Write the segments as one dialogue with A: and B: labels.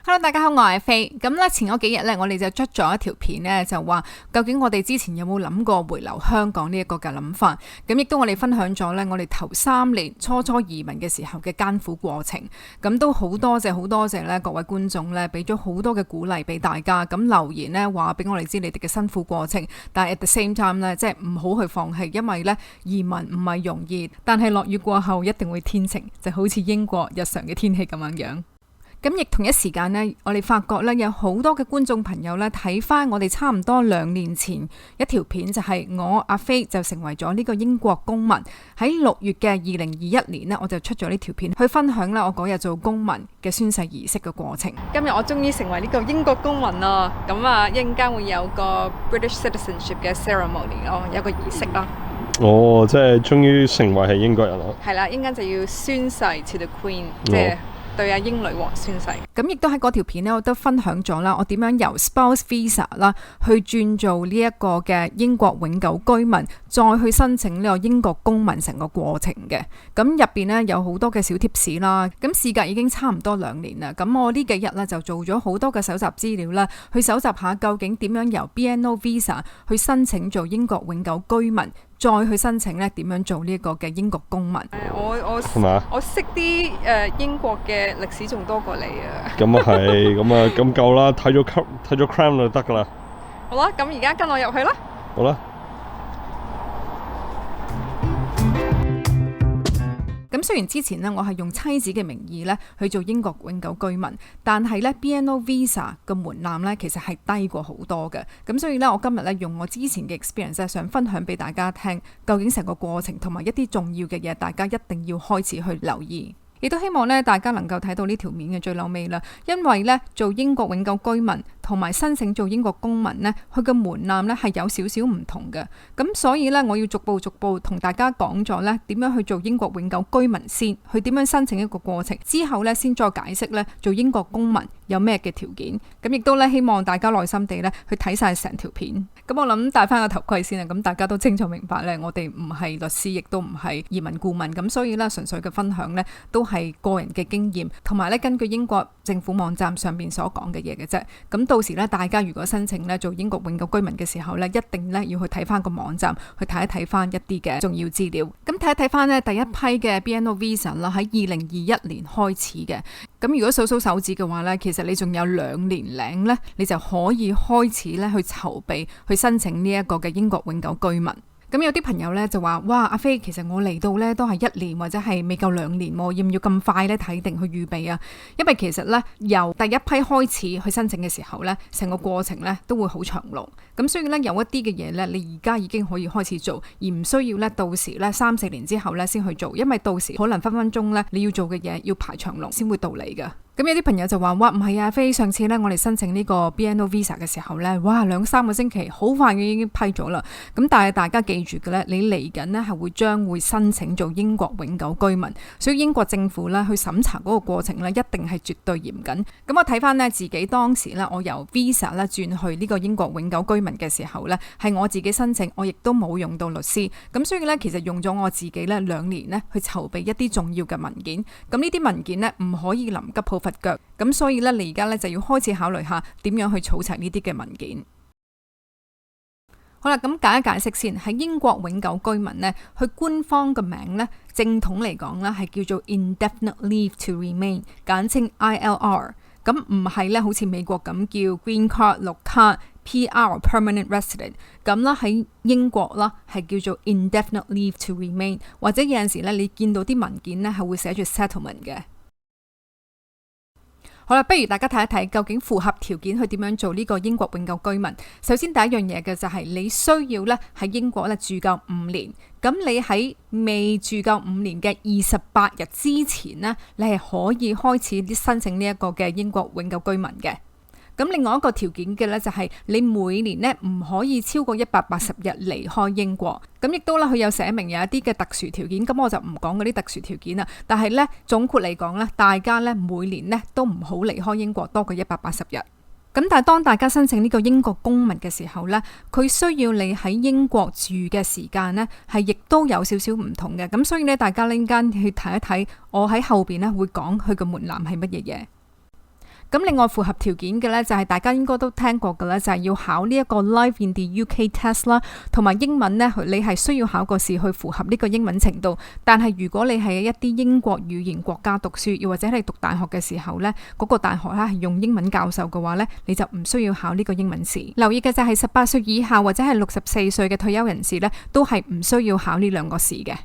A: Hello， 大家好，我係飛。咁咧前嗰幾日咧，我哋就出咗一條片咧，就話究竟我哋之前有冇諗過回流香港呢一個嘅諗法？咁亦都我哋分享咗咧，我哋頭3年初移民嘅時候嘅艱苦過程。咁都好多謝咧各位觀眾咧，俾咗好多嘅鼓勵俾大家。咁留言咧話俾我哋知你哋嘅辛苦過程，但係 at the same time 咧，即係唔好去放棄，因為咧移民唔係容易，但係落雨過後一定會天晴，就好似英國日常嘅天氣咁樣。咁亦同一時間呢，我哋發覺呢，有好多嘅觀眾朋友呢，睇翻我哋差唔多2年前一條片，就係我阿飛就成為咗呢個英國公民。喺6月嘅2021年呢，我就出咗呢條片去分享啦，我嗰日做公民嘅宣誓儀式嘅過程。今日我終於成為呢個英國公民啦，咁啊一陣間會有個 British citizenship 嘅 ceremony 咯，有個儀式啦。
B: 哦，即係終於成為係英國人啦。
A: 係啦，一陣間就要宣誓 to the Queen，即係對阿英女王宣誓。咁亦都喺嗰條片呢，我都分享咗啦，我點樣由 spouse visa 啦去轉做呢一個嘅英國永久居民，再去申請呢個英國公民成個過程嘅。咁入邊呢，有好多嘅小貼士啦。咁事隔已經差唔多2年啦。咁我呢幾日呢，就做咗好多嘅搜集資料啦，去搜集下究竟點樣由 BNO visa 去申請做英國永久居民，再去申請咧點樣做呢一個嘅英國公民。我識啲英國嘅歷史仲多過你啊！
B: 咁啊係，咁夠啦，睇咗 Crown 就得噶啦。
A: 好啦，咁而家跟我入去啦。
B: 好啦。
A: 咁雖然之前呢，我係用妻子嘅名義咧去做英國永久居民，但係咧 BNO visa 嘅門檻咧其實係低過好多嘅。咁所以咧，我今日咧用我之前嘅 experience 想分享俾大家聽，究竟成個過程同埋一啲重要嘅嘢，大家一定要開始去留意。亦都希望咧大家能夠睇到呢條面嘅最後尾啦，因為咧做英國永久居民同埋申請做英國公民呢，佢嘅門檻呢係有少少唔同嘅。咁所以呢，我要逐步同大家講咗呢點樣去做英國永久居民先，去點樣申請一個過程，之後呢，先再解釋呢做英國公民有咩嘅條件。咁亦都呢，希望大家耐心地呢去睇晒成條片。咁我諗戴翻個頭盔先啊，咁大家都清楚明白呢，我哋唔係律師，亦都唔係移民顧問，咁所以呢，純粹嘅分享呢都係個人嘅經驗，同埋呢根據英國政府網站上面所講嘅嘢嘅啫。咁到時咧，大家如果申請咧做英國永久居民嘅時候咧，一定咧要去睇翻個網站，去睇一睇翻一啲嘅重要資料。咁睇一睇翻呢第一批嘅 BNO visa 啦，喺2021年開始嘅。咁如果數手指嘅話咧，其實你仲有2年零咧，你就可以開始咧去籌備去申請呢一個嘅英國永久居民。咁有啲朋友咧就話：哇，阿飛，其實我嚟到咧都係1年或者係未夠2年，要唔要咁快咧睇定去預備啊？因為其實咧由第一批開始去申請嘅時候咧，成個過程咧都會好長路。咁所以咧有一啲嘅嘢咧，你而家已經可以開始做，而唔需要咧到時咧3-4年之後咧先去做，因為到時可能分分鐘咧你要做嘅嘢要排長龍先會到你㗎。咁有啲朋友就話：哇，唔係啊，飛，上次咧我哋申請呢個 BNO visa 嘅時候咧，哇2-3個星期好快已經批咗啦。咁但係大家記住嘅咧，你嚟緊呢係將會申請做英國永久居民，所以英國政府咧去審查嗰個過程咧一定係絕對嚴謹。咁我睇翻呢自己當時咧，我由 visa 咧轉去呢個英國永久居民嘅時候咧，係我自己申請，我亦都冇用到律師。咁所以咧其實用咗我自己咧2年呢去籌備一啲重要嘅文件。咁呢啲文件呢唔可以臨急抱佛腳，咁所以咧你而家咧就要開始考慮下點樣去儲齊呢啲嘅文件。好啦，咁解一解釋先。喺英國永久居民呢，佢官方嘅名呢，正統嚟講呢係叫做 Indefinite Leave to Remain， 簡稱 ILR。咁唔係咧好似美國咁叫 Green Card 綠卡 PR Permanent Resident。咁啦喺英國啦係叫做 Indefinite Leave to Remain， 或者有陣時咧你見到啲文件呢係會寫住 settlement 嘅。好啦，不如大家睇一睇究竟符合條件去點樣做呢個英國永久居民。首先第一樣嘢嘅就係你需要咧喺英國咧住夠5年。咁你喺未住夠5年嘅28日之前呢，你係可以開始申請呢一個嘅英國永久居民嘅。咁另外一個條件嘅咧就係你每年呢唔可以超過180日離開英國。咁亦都啦，佢有寫明有一啲嘅特殊條件，咁我就唔講嗰啲特殊條件啦。但係咧總括嚟講咧，大家咧每年咧都唔好離開英國多過180日。咁但係當大家申請呢個英國公民嘅時候咧，佢需要你喺英國住嘅時間咧係亦都有少少唔同嘅。咁所以咧大家呢間去睇一睇，我喺後邊咧會講佢嘅門檻係乜嘢嘢。咁另外符合條件嘅呢，就係大家應該都聽過嘅呢，就係要考呢一個 Life in the UK Test 啦，同埋英文呢，你係需要考個試去符合呢個英文程度。但係如果你係一啲英國語言國家讀書，又或者係讀大學嘅時候呢，嗰個大學咧係用英文教授嘅話呢，你就唔需要考呢個英文試。留意嘅就係18歲以下或者係64歲嘅退休人士呢，都係唔需要考呢兩個試嘅。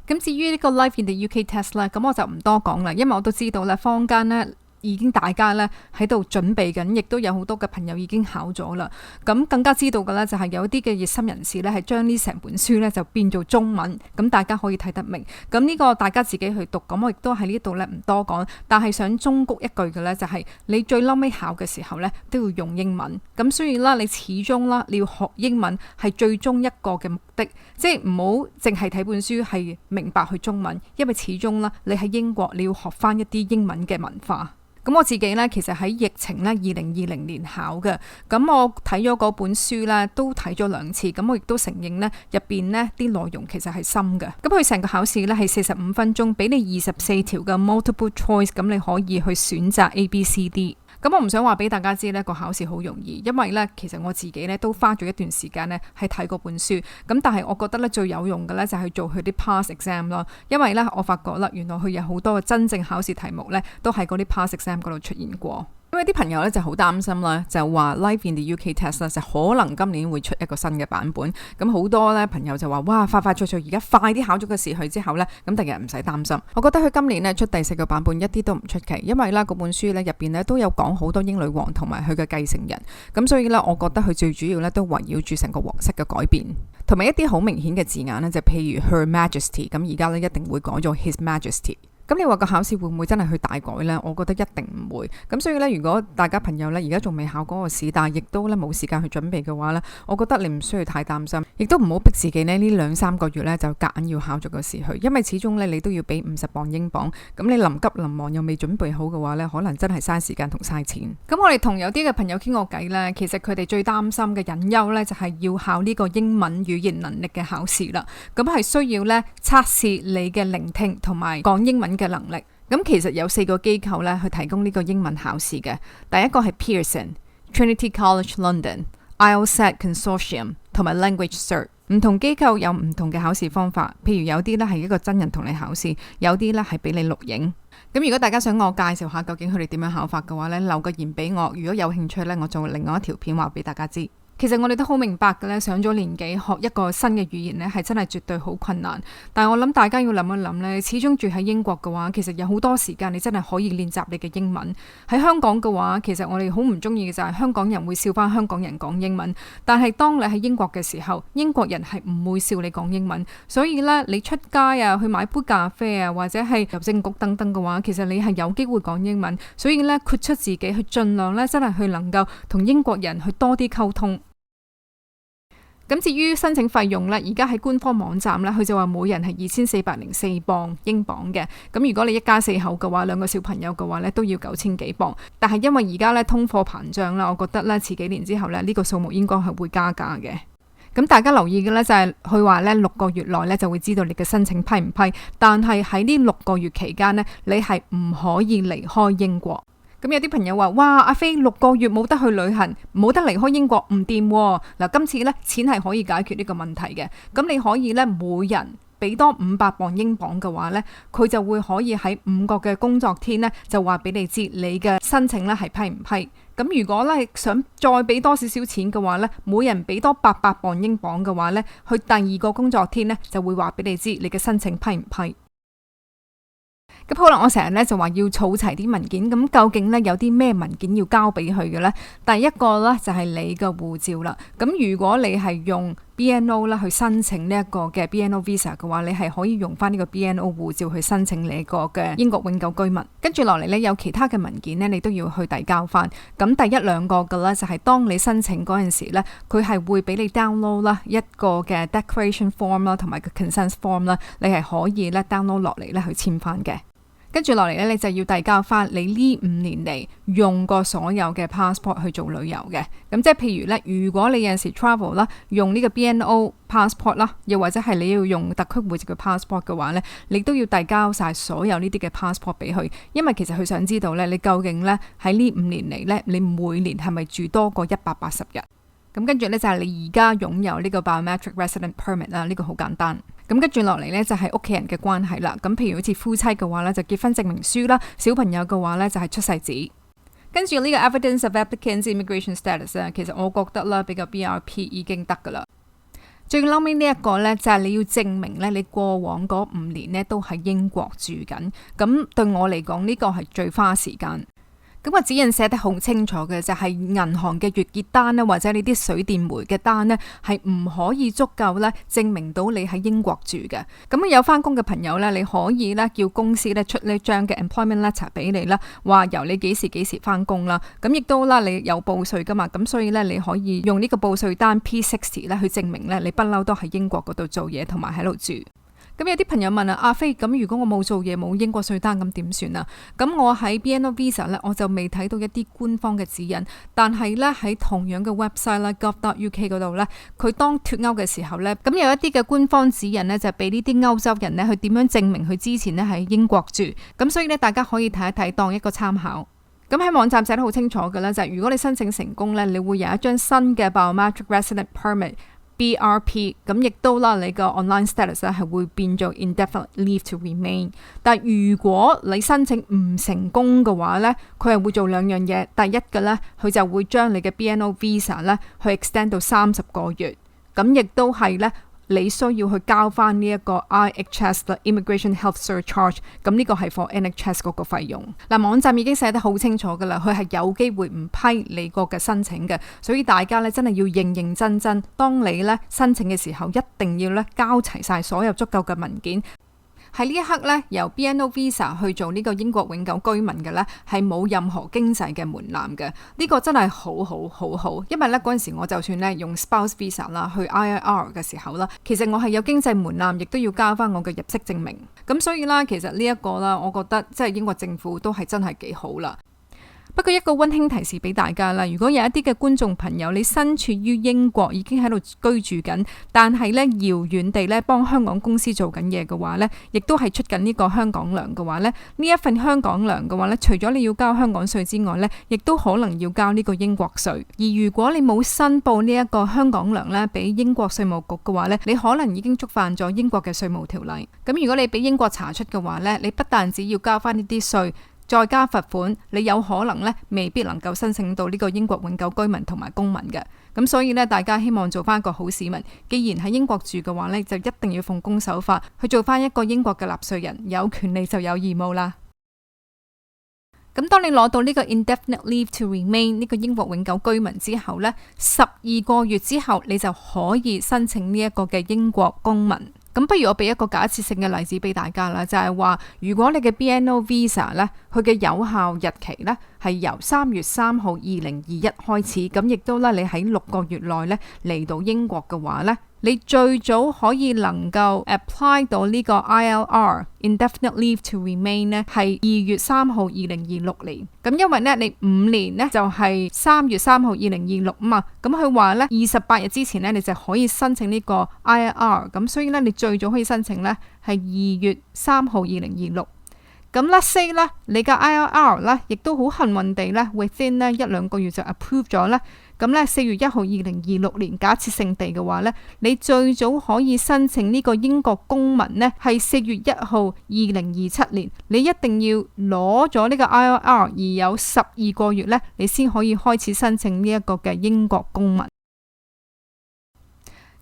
A: 咁至於呢個 Life in the UK Test 咧，咁我就唔多講啦，因為我都知道咧，坊間呢已經大家咧喺度準備緊，亦都有好多嘅朋友已經考咗啦。咁更加知道嘅咧就係有啲嘅熱心人士咧係將呢成本書咧就變做中文，咁大家可以睇得明。咁呢個大家自己去讀，咁我亦都喺呢度咧唔多講。但係想忠告一句嘅咧就係你最嬲尾考嘅時候咧都要用英文。咁所以啦，你始終啦你要學英文係最終一個嘅目的，即係唔好淨係睇本書係明白去中文，因為始終啦你喺英國你要學翻一啲英文嘅文化。咁我自己呢，其實喺疫情呢2020年考嘅，咁我睇咗嗰本書呢，都睇咗2次，咁我亦都承認呢，入邊呢啲內容其實係深嘅。咁佢成個考試呢係45分鐘，俾你24條嘅 multiple choice，咁你可以去選擇 A、B、C、D。咁我唔想話俾大家知呢個考試好容易，因為呢其實我自己呢都花咗一段時間呢係睇嗰本書，咁但係我覺得呢最有用嘅呢就係做佢啲 pass exam 咯，因為呢我發覺啦，原來佢有好多嘅真正考試題目呢都喺嗰啲 pass exam 嗰度出現過。因為啲朋友咧就好擔心啦，就話 Life in the UK Test 咧就可能今年會出一個新嘅版本，咁好多咧朋友就話哇快脆脆而家快啲考咗個試去之後呢，咁第日唔使擔心。我覺得佢今年呢出第4個版本一啲都唔出奇，因為呢嗰本書呢入邊呢都有講好多英女王同埋佢嘅繼承人，咁所以呢，我覺得佢最主要呢都圍繞住成個皇室嘅改變，同埋一啲好明顯嘅字眼呢，就譬如 Her Majesty， 咁而家呢一定會改咗 His Majesty。咁你話個考試會唔會真係去大改呢？我覺得一定唔會。咁所以呢，如果大家朋友呢而家仲未考嗰個試，但係亦都呢冇時間去準備嘅話呢，我覺得你唔需要太擔心，亦都唔好逼自己呢2-3個月呢就夾硬要考咗個試去，因為始終呢你都要俾50磅英鎊，咁你臨急臨忙又未準備好嘅話呢，可能真係嘥時間同嘥錢。咁我哋同有啲嘅朋友傾過偈呢，其實佢哋最擔心嘅隱憂呢，就係要考呢個英文語言能力嘅考試啦。咁係需要呢測試你嘅聆聽同埋講英文嘅能力。咁其實有4個機構咧去提供呢個英文考試嘅。第一個係 Pearson、Trinity College London、IELTS Consortium 同埋 Language Cert。唔同機構有唔同嘅考試方法，譬如有啲咧係一個真人同你考試，有啲咧係俾你錄影。咁如果大家想我介紹下究竟佢哋點樣考法嘅話咧，留個言俾我。如果有興趣咧，我做另外一條片話俾大家知。其實我哋都好明白嘅咧，上咗年紀學一個新嘅語言咧，係真係絕對好困難。但係我諗大家要諗一諗咧，始終住喺英國嘅話，其實有好多時間你真係可以練習你嘅英文。喺香港嘅話，其實我哋好唔中意嘅就係香港人會笑翻香港人講英文。但係當你喺英國嘅時候，英國人係唔會笑你講英文。所以咧，你出街啊，去買杯咖啡啊，或者係郵政局等等嘅話，其實你係有機會講英文。所以咧，豁出自己去盡量咧，真係去能夠同英國人去多啲溝通。咁至於申請費用呢，而家喺官方網站呢，佢就話每人係2404磅英鎊嘅。咁如果你一家4口嘅話，2個小朋友嘅話呢，都要9000幾磅。但係因為而家呢通貨膨脹啦，我覺得呢遲幾年之後呢，呢個數目應該係會加價嘅。咁大家留意嘅呢，就係佢話呢6個月內呢就會知道你嘅申請批唔批。但係喺呢6個月期間呢，你係唔可以離開英國。咁有啲朋友話：哇，阿飛6個月冇得去旅行，冇得離開英國，唔掂喎。嗱，今次呢錢係可以解決呢個問題嘅。咁你可以呢每人俾多500磅英鎊嘅話呢，佢就會可以喺5個嘅工作天呢就話俾你知你嘅申請呢係批唔批。咁如果呢想再俾多少少錢嘅話呢，每人俾多800磅英鎊嘅話呢，去第2個工作天呢就會話俾你知你嘅申請批唔批。咁好啦，我成日咧就話要儲齊啲文件，咁究竟咧有啲咩文件要交俾佢嘅呢？第一個咧就係你嘅護照啦。咁如果你係用 BNO 啦去申請呢一個嘅 BNO Visa 嘅話，你係可以用翻呢個 BNO 護照去申請你個嘅英國永久居民。跟住落嚟呢，有其他嘅文件呢，你都要去遞交翻。咁第1-2個嘅咧就係當你申請嗰陣時咧，佢係會俾你 download 啦一個嘅 declaration form 啦，同埋個 consent form 啦，你係可以咧 download 落嚟咧去簽翻嘅。跟住落嚟咧，你就要遞交翻你呢5年嚟用過所有嘅 passport 去做旅遊嘅。咁即係譬如咧，如果你有陣時 travel 啦，用呢個 BNO passport 啦，又或者係你要用特區戶籍嘅 passport 嘅話咧，你都要遞交晒所有呢啲嘅 passport 俾佢，因為其實佢想知道咧，你究竟咧喺呢5年嚟咧，你每年係咪住多過180日？咁跟住咧就係你而家擁有呢個 biometric resident permit 啦，呢個好簡單。咁跟住落嚟呢，就係屋企人嘅關係啦。咁譬如好似夫妻嘅話呢，就結婚證明書啦；小朋友嘅話呢，就係出世紙。跟住呢個 evidence of applicant's immigration status 咧，其實我覺得啦，比較 BRP 已經得噶啦。最後尾呢一個呢，就係你要證明呢，你過往嗰5年呢都喺英國住緊。咁對我嚟講，呢個係最花時間。咁個指引寫得好清楚嘅，就係銀行嘅月結單咧，或者你啲水電煤嘅單呢，係唔可以足夠咧證明到你喺英國住嘅。咁有翻工嘅朋友呢，你可以咧叫公司咧出呢張嘅 employment letter 俾你啦，話由你幾時翻工啦。咁亦都啦，你有報稅噶嘛，咁所以咧你可以用呢個報稅單 P60 咧去證明咧你不嬲都喺英國嗰度做嘢同埋喺度住。咁有啲朋友問啊，阿飛，咁如果我冇做嘢冇英國稅單咁點算啊？咁我喺 BNO Visa 咧，我就未睇到一啲官方嘅指引，但係咧喺同樣嘅 website 啦 gov.uk 嗰度咧，佢當脫歐嘅時候咧，咁有一啲嘅官方指引咧，就俾呢啲歐洲人咧去點樣證明佢之前咧喺英國住，咁所以咧大家可以睇一睇當一個參考。咁喺網站寫得好清楚嘅咧，就係如果你申請成功咧，你會有一張新嘅 biometric resident permit。BRP 咁亦都啦，你個 online status 咧係會變做 indefinite leave to remain。但係如果你申請唔成功嘅話咧，佢係會做2樣嘢。第一嘅咧，佢就會將你嘅 BNO visa 咧去 extend 到30個月。咁亦都係咧，你需要去交翻呢一個 IHS 嘅 Immigration Health Surcharge。咁呢個係 for NHS 嗰個費用。嗱，網站已經寫得好清楚噶啦，佢係有機會唔批你個嘅申請嘅，所以大家咧真係要認認真真。當你咧申請嘅時候，一定要咧交齊晒所有足夠嘅文件。喺呢一刻咧，由 BNO Visa 去做呢個英國永久居民嘅咧，係冇任何經濟嘅門檻嘅。呢個真係好，因為咧嗰陣時我就算咧用 Spouse Visa 啦去 IIR 嘅時候啦，其實我係有經濟門檻，亦都要交翻我嘅入息證明。咁所以啦，其實呢一個啦，我覺得即係英國政府都係真係幾好啦。不過一個溫馨提示俾大家啦，如果有一啲嘅觀眾朋友，你身處於英國已經喺度居住緊，但係咧遙遠地咧幫香港公司做緊嘢嘅話咧，亦都係出緊呢個香港糧嘅話咧，呢一份香港糧嘅話咧，除咗你要交香港稅之外咧，亦都可能要交呢個英國稅。而如果你冇申報呢一個香港糧咧俾英國稅務局嘅話咧，你可能已經觸犯咗英國嘅稅務條例。咁如果你俾英國查出嘅話咧，你不但只要交翻呢啲稅，再加罰款，你有可能咧未必能夠申請到呢個英國永久居民同埋公民嘅。咁所以咧，大家希望做翻一個好市民，既然喺英國住嘅話咧，就一定要奉公守法，去做翻一個英國嘅納稅人，有權利就有義務啦。咁當你攞到呢個 indefinite leave to remain 呢個英國永久居民之後咧，12個月之後你就可以申請呢一個嘅英國公民。咁不如我俾一個假設性嘅例子俾大家啦，就係話如果你嘅 BNO Visa 咧，佢嘅有效日期咧係由3月3號2021開始，咁亦都咧你喺6個月內咧嚟到英國嘅話咧，你最早可以能夠 apply 到呢個 ILR indefinite leave to remain 呢係2月3號2026年。咁因為呢你5年呢就係3月3號2026啊嘛，咁佢話呢28日之前呢你就可以申請呢個 ILR， 咁所以呢你最早可以申請呢係2月3號2026。咁 let's say 呢你嘅 ILR 呢亦都好幸運地呢 within 呢1-2個月就 approve 咗呢。咁咧4月1號2026年假設性地嘅話咧，你最早可以申請呢個英國公民呢係4月1號2027年，你一定要攞咗呢個 ILR 而有12個月咧，你先可以開始申請呢一個嘅英國公民。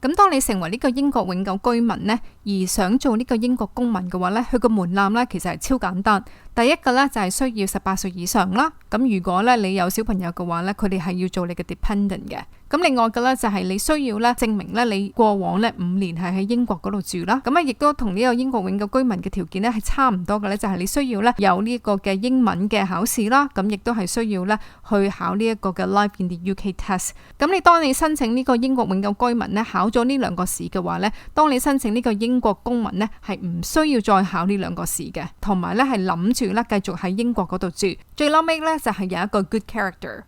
A: 咁當你成為呢個英國永久居民呢，而想做呢個英國公民嘅話呢，佢個門檻呢其實係超簡單。第一個咧就係需要18歲以上啦。咁如果咧你有小朋友嘅話咧，佢哋係要做你嘅 dependent 嘅。咁另外嘅咧就係你需要咧證明咧你過往咧5年係喺英國嗰度住啦。咁亦都同呢個英國永久居民嘅條件咧係差唔多嘅咧，就係你需要咧有呢個嘅英文嘅考試啦。咁亦都係需要咧去考呢一個嘅 Life in the UK Test。咁當你申請呢個英國永久居民咧考咗呢2個試嘅話咧，當你申請呢個英國公民咧係唔需要再考呢2個試嘅，同埋咧係諗住咧繼續喺英國嗰度住。最嬲尾咧就係有一個 good character。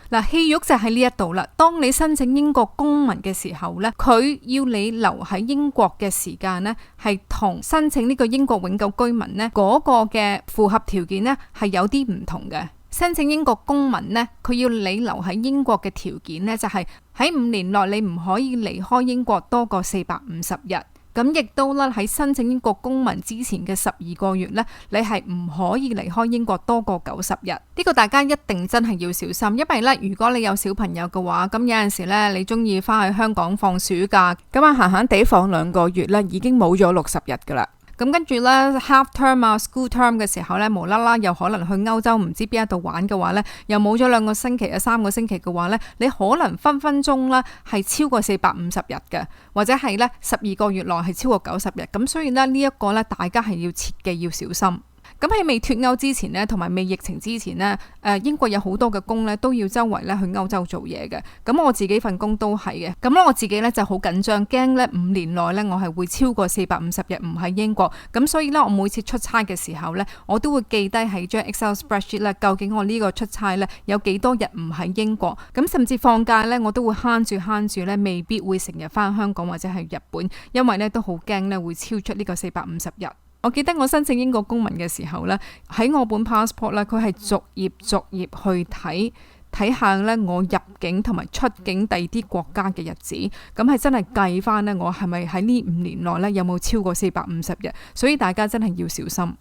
A: 嗱，戲肉就喺呢一度啦。當你申請英國公民嘅時候呢，佢要你留喺英國嘅時間呢，係同申請呢個英國永久居民呢嗰個嘅符合條件呢係有啲唔同嘅。申請英國公民呢，佢要你留喺英國嘅條件呢，就係喺5年內你唔可以離開英國多過450日。咁亦都咧喺申請英國公民之前嘅12個月呢，你係唔可以離開英國多過90日。呢個大家一定真係要小心，因為呢，如果你有小朋友嘅話，咁有陣時呢，你中意翻去香港放暑假，咁閒閒地放2個月呢，已經冇咗60日噶啦。咁跟住咧 half term 啊 school term 嘅時候咧，無啦啦又可能去歐洲唔知邊一度玩嘅話咧，又冇咗2個星期啊3個星期嘅話咧，你可能分分鐘咧係超過450日嘅，或者係咧12個月內係超過90日。咁所以咧呢一個咧大家係要切記要小心。咁喺未脫歐之前呢，同埋未疫情之前呢，英國有好多嘅工呢都要周圍咧去歐洲做嘢嘅。咁我自己份工都係嘅。咁我自己呢就好緊張，驚呢5年內呢我係會超過450日唔喺英國。咁所以呢，我每次出差嘅時候呢，我都會記低喺張 Excel spreadsheet 咧，究竟我呢個出差呢有幾多日唔喺英國。咁甚至放假呢，我都會慳住呢，未必會成日翻香港或者係日本，因為呢都好驚呢會超出呢個450日。我記得我申請英國公民嘅時候呢，喺我本 passport 呢，佢係逐頁去睇下呢我入境同埋出境第二啲國家嘅日子，咁係真係計翻呢，我係咪喺呢5年內呢有冇超過450日？所以大家真係要小心。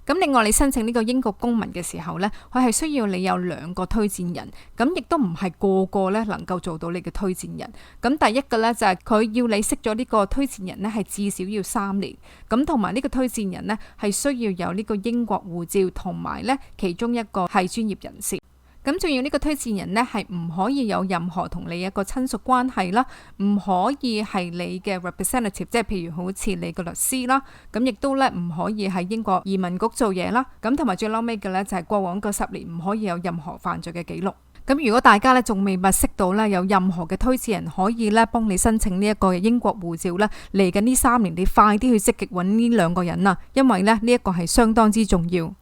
A: 咁另外你申請呢個英國公民嘅時候呢，佢係需要你有2個推薦人，咁亦都唔係個個呢能夠做到你嘅推薦人。咁第一個呢，就係佢要你識咗呢個推薦人呢係至少要3年，咁同埋呢個推薦人呢係需要有呢個英國護照，同埋呢其中一個係專業人士。咁仲要呢個推薦人呢係唔可以有任何同你一個親屬關係啦，唔可以係你嘅 representative， 即係譬如好似你個律師啦，咁亦都呢唔可以喺英國移民局做嘢啦，咁同埋最嬲尾嘅呢就係過往個10年唔可以有任何犯罪嘅記錄。咁如果大家呢仲未物識到呢有任何嘅推薦人可以呢幫你申請呢一個英國護照呢，嚟緊呢3年你快啲去積極揾呢2個人啊，因為呢一個係相當之重要。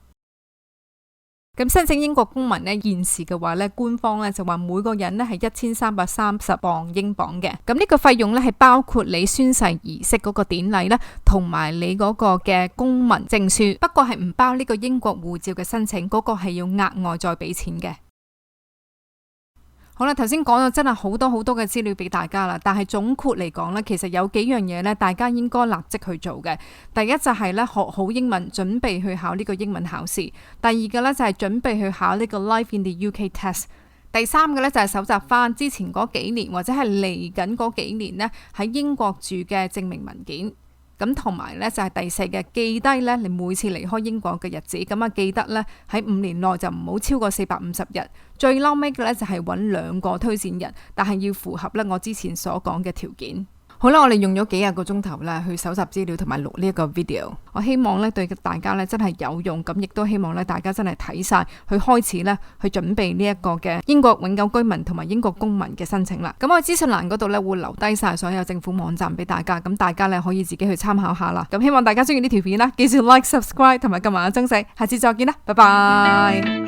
A: 咁申請英國公民呢，現時嘅話呢，官方呢就話每個人呢係1330磅英鎊嘅。咁呢個費用呢係包括你宣誓儀式嗰個典禮啦，同埋你嗰個嘅公民證書。不過係唔包呢個英國護照嘅申請，嗰個係要額外再俾錢嘅。好啦，頭先講咗真係好多嘅資料俾大家啦，但係總括嚟講呢，其實有幾樣嘢呢，大家應該立即去做嘅。第一就係呢，學好英文，準備去考呢個英文考試。第二個呢，就係準備去考呢個 Life in the UK Test。第三個呢，就係搜集翻之前嗰幾年或者係嚟緊嗰幾年呢喺英國住嘅證明文件。咁同埋呢，就係第4嘅，記低呢你每次離開英國嘅日子，咁記得呢喺5年內就唔好超過450日。最嬲尾嘅呢，就係揾2個推薦人，但係要符合呢我之前所講嘅條件。好啦，我哋用咗幾日個鐘頭啦，去搜集資料同埋錄呢一個 video。我希望呢對大家呢真係有用，咁亦都希望呢大家真係睇晒，去開始呢去準備呢一個嘅英國永久居民同埋英國公民嘅申請啦。咁我資訊欄嗰度呢會留低晒所有政府網站俾大家，咁大家呢可以自己去參考下啦。咁希望大家中意呢條片啦，記住 like、subscribe 同埋撳埋個鐘仔，下次再見啦，拜拜。